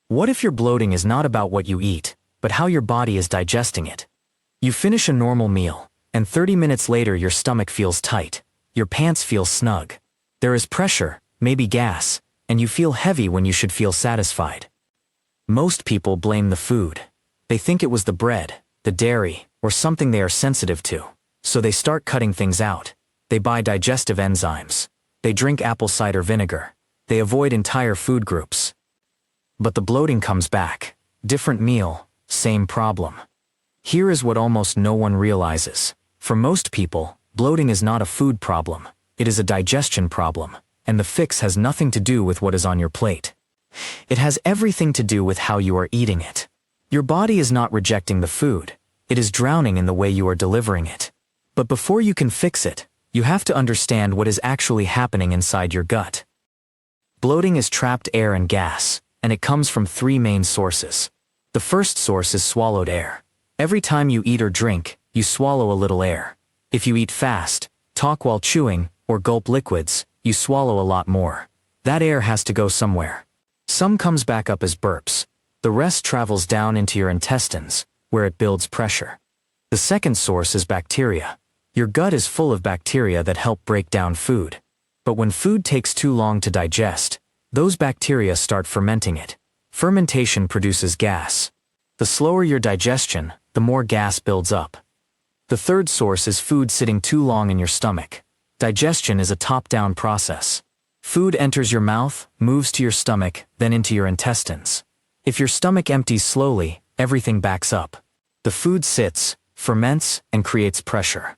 What if your bloating is not about what you eat, but how your body is digesting it? You finish a normal meal, and 30 minutes later your stomach feels tight, your pants feel snug. There is pressure, maybe gas, and you feel heavy when you should feel satisfied. Most people blame the food. They think it was the bread, the dairy, or something they are sensitive to, so they start cutting things out. They buy digestive enzymes. They drink apple cider vinegar. They avoid entire food groups. But the bloating comes back. Different meal, same problem. Here is what almost no one realizes. For most people, bloating is not a food problem. It is a digestion problem, and the fix has nothing to do with what is on your plate. It has everything to do with how you are eating it. Your body is not rejecting the food. It is drowning in the way you are delivering it. But before you can fix it, you have to understand what is actually happening inside your gut. Bloating is trapped air and gas, and it comes from three main sources. The first source is swallowed air. Every time you eat or drink, you swallow a little air. If you eat fast, talk while chewing, or gulp liquids, you swallow a lot more. That air has to go somewhere. Some comes back up as burps. The rest travels down into your intestines, where it builds pressure. The second source is bacteria. Your gut is full of bacteria that help break down food. But when food takes too long to digest, those bacteria start fermenting it. Fermentation produces gas. The slower your digestion, the more gas builds up. The third source is food sitting too long in your stomach. Digestion is a top-down process. Food enters your mouth, moves to your stomach, then into your intestines. If your stomach empties slowly, everything backs up. The food sits, ferments, and creates pressure.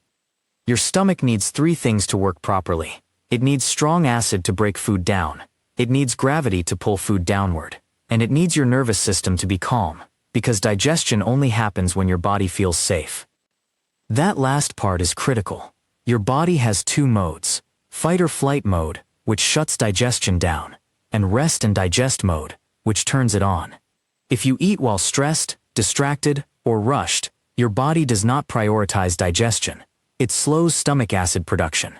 Your stomach needs three things to work properly. It needs strong acid to break food down. It needs gravity to pull food downward. And it needs your nervous system to be calm, because digestion only happens when your body feels safe. That last part is critical. Your body has two modes: fight or flight mode, which shuts digestion down, and rest and digest mode, which turns it on. If you eat while stressed, distracted, or rushed, your body does not prioritize digestion. It slows stomach acid production.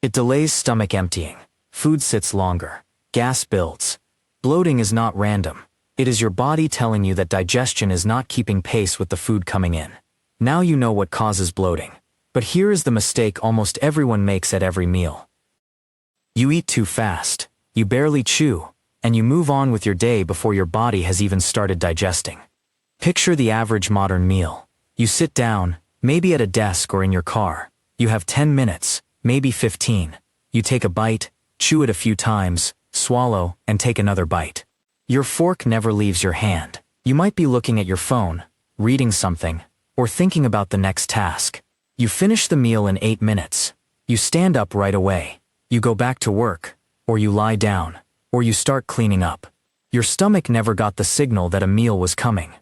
It delays stomach emptying. Food sits longer. Gas builds. Bloating is not random. It is your body telling you that digestion is not keeping pace with the food coming in. Now you know what causes bloating. But here is the mistake almost everyone makes at every meal. You eat too fast. You barely chew, and you move on with your day before your body has even started digesting. Picture the average modern meal. You sit down, maybe at a desk or in your car. You have 10 minutes, maybe 15. You take a bite, chew it a few times, swallow, and take another bite. Your fork never leaves your hand. You might be looking at your phone, reading something, or thinking about the next task. You finish the meal in 8 minutes. You stand up right away. You go back to work, or you lie down, or you start cleaning up. Your stomach never got the signal that a meal was coming.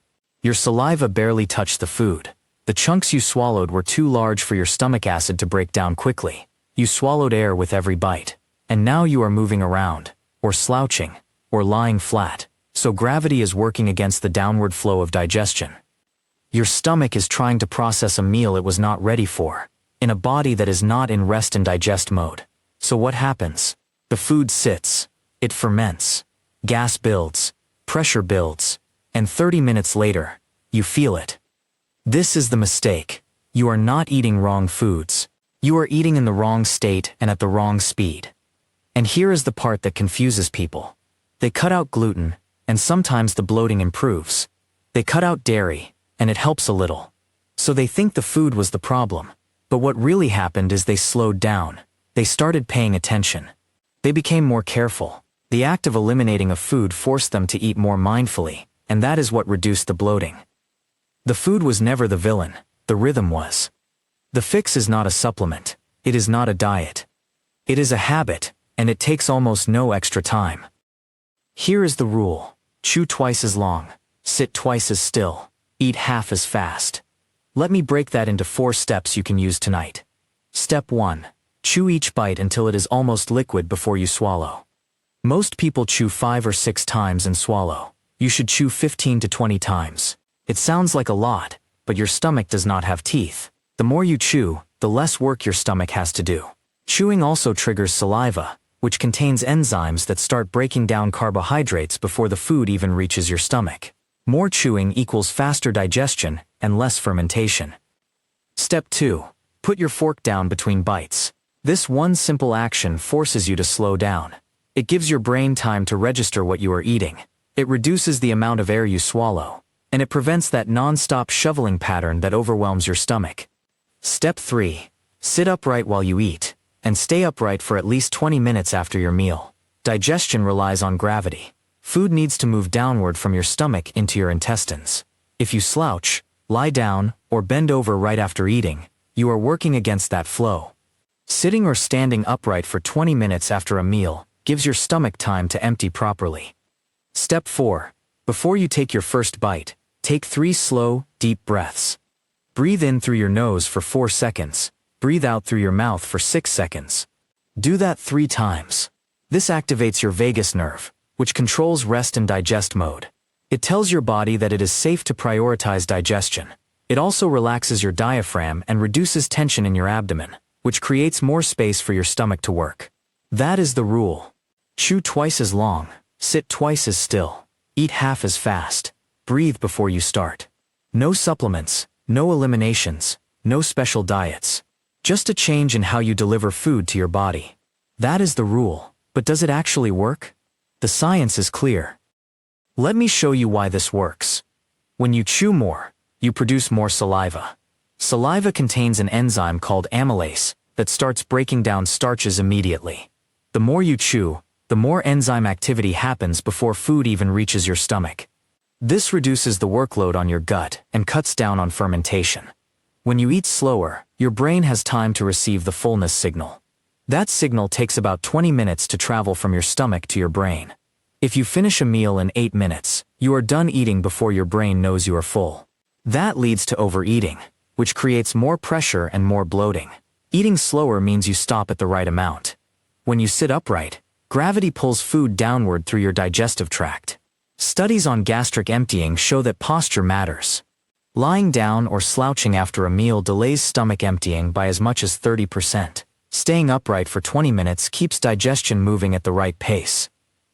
Your saliva barely touched the food. The chunks you swallowed were too large for your stomach acid to break down quickly. You swallowed air with every bite. And now you are moving around, or slouching, or lying flat, so gravity is working against the downward flow of digestion. Your stomach is trying to process a meal it was not ready for, in a body that is not in rest and digest mode. So what happens? The food sits, it ferments, gas builds, pressure builds, and 30 minutes later, you feel it. This is the mistake. You are not eating wrong foods. You are eating in the wrong state and at the wrong speed. And here is the part that confuses people. They cut out gluten, and sometimes the bloating improves. They cut out dairy, and it helps a little. So they think the food was the problem. But what really happened is they slowed down. They started paying attention. They became more careful. The act of eliminating a food forced them to eat more mindfully, and that is what reduced the bloating. The food was never the villain, the rhythm was. The fix is not a supplement. It is not a diet. It is a habit, and it takes almost no extra time. Here is the rule. Chew twice as long. Sit twice as still. Eat half as fast. Let me break that into 4 steps you can use tonight. Step 1. Chew each bite until it is almost liquid before you swallow. Most people chew 5 or 6 times and swallow. You should chew 15 to 20 times. It sounds like a lot, but your stomach does not have teeth. The more you chew, the less work your stomach has to do. Chewing also triggers saliva, which contains enzymes that start breaking down carbohydrates before the food even reaches your stomach. More chewing equals faster digestion and less fermentation. Step 2. Put your fork down between bites. This one simple action forces you to slow down. It gives your brain time to register what you are eating. It reduces the amount of air you swallow, and it prevents that non-stop shoveling pattern that overwhelms your stomach. Step 3. Sit upright while you eat, and stay upright for at least 20 minutes after your meal. Digestion relies on gravity. Food needs to move downward from your stomach into your intestines. If you slouch, lie down, or bend over right after eating, you are working against that flow. Sitting or standing upright for 20 minutes after a meal gives your stomach time to empty properly. Step 4. Before you take your first bite, take 3 slow, deep breaths. Breathe in through your nose for 4 seconds. Breathe out through your mouth for 6 seconds. Do that 3 times. This activates your vagus nerve, which controls rest and digest mode. It tells your body that it is safe to prioritize digestion. It also relaxes your diaphragm and reduces tension in your abdomen, which creates more space for your stomach to work. That is the rule. Chew twice as long, sit twice as still, eat half as fast, breathe before you start. No supplements, no eliminations, no special diets. Just a change in how you deliver food to your body. That is the rule, but does it actually work? The science is clear. Let me show you why this works. When you chew more, you produce more saliva. Saliva contains an enzyme called amylase that starts breaking down starches immediately. The more you chew, the more enzyme activity happens before food even reaches your stomach. This reduces the workload on your gut and cuts down on fermentation. When you eat slower, your brain has time to receive the fullness signal. That signal takes about 20 minutes to travel from your stomach to your brain. If you finish a meal in 8 minutes, you are done eating before your brain knows you are full. That leads to overeating, which creates more pressure and more bloating. Eating slower means you stop at the right amount. When you sit upright, gravity pulls food downward through your digestive tract. Studies on gastric emptying show that posture matters. Lying down or slouching after a meal delays stomach emptying by as much as 30%. Staying upright for 20 minutes keeps digestion moving at the right pace.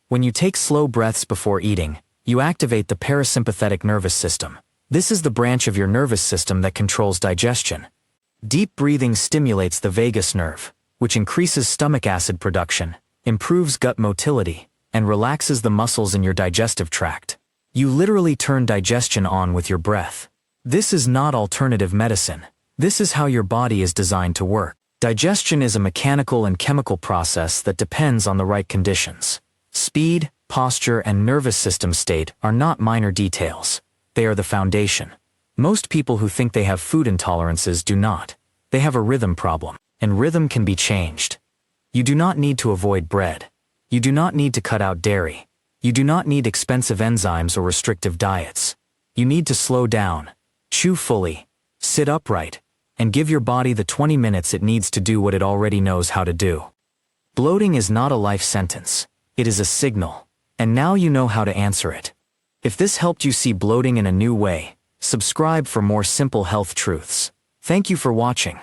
When you take slow breaths before eating, you activate the parasympathetic nervous system. This is the branch of your nervous system that controls digestion. Deep breathing stimulates the vagus nerve, which increases stomach acid production, improves gut motility, and relaxes the muscles in your digestive tract. You literally turn digestion on with your breath. This is not alternative medicine. This is how your body is designed to work. Digestion is a mechanical and chemical process that depends on the right conditions. Speed, posture, and nervous system state are not minor details. They are the foundation. Most people who think they have food intolerances do not. They have a rhythm problem, and rhythm can be changed. You do not need to avoid bread. You do not need to cut out dairy. You do not need expensive enzymes or restrictive diets. You need to slow down, chew fully, sit upright, and give your body the 20 minutes it needs to do what it already knows how to do. Bloating is not a life sentence. It is a signal, and now you know how to answer it. If this helped you see bloating in a new way, subscribe for more simple health truths. Thank you for watching.